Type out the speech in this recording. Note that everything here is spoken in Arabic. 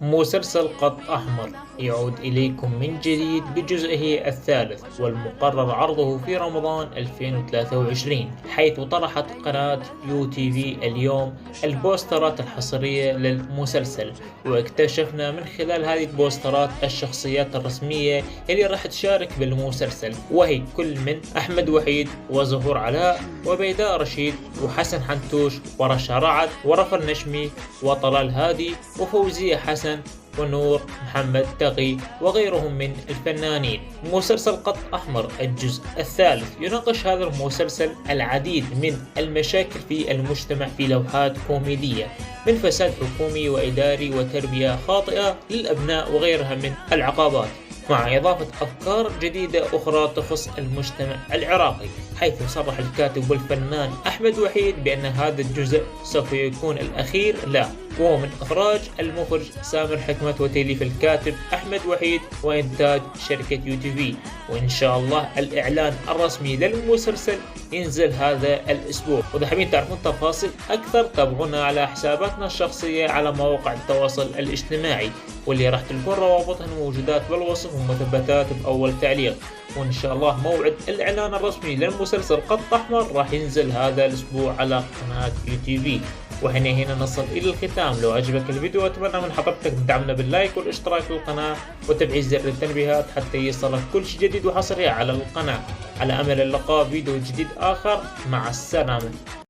مسلسل قط أحمر يعود إليكم من جديد بجزئه الثالث، والمقرر عرضه في رمضان 2023، حيث طرحت قناة يو تي في اليوم البوسترات الحصرية للمسلسل. واكتشفنا من خلال هذه البوسترات الشخصيات الرسمية اللي راح تشارك بالمسلسل، وهي كل من أحمد وحيد وزهور علاء وبيداء رشيد وحسن حنتوش ورشا رعد ورفا النشمي وطلال هادي وفوزية حسن ونور محمد تقي وغيرهم من الفنانين. مسلسل قط أحمر الجزء الثالث يناقش هذا المسلسل العديد من المشاكل في المجتمع في لوحات كوميدية، من فساد حكومي وإداري وتربية خاطئة للأبناء وغيرها من العقبات، مع إضافة أفكار جديدة أخرى تخص المجتمع العراقي. حيث صرح الكاتب والفنان أحمد وحيد بأن هذا الجزء سوف يكون الأخير له، وهو من إخراج المخرج سامر حكمة وتأليف الكاتب أحمد وحيد وإنتاج شركة يو تي في. وإن شاء الله الإعلان الرسمي للمسلسل ينزل هذا الأسبوع. وإذا حابين تعرفون تفاصيل أكثر تابعونا على حساباتنا الشخصية على مواقع التواصل الاجتماعي، واللي راح تلقون روابطها موجودات بالوصف ومثبتات بأول تعليق. وإن شاء الله موعد الإعلان الرسمي للمسلسل قط أحمر راح ينزل هذا الأسبوع على قناة يو تي في. وهنا نصل إلى الختام. لو عجبك الفيديو أتمنى من حضرتك تدعمنا باللايك والاشتراك في القناة وتفعيل زر التنبيهات حتى يصلك كل شيء جديد وحصري على القناة. على أمل اللقاء فيديو جديد آخر، مع السلامة.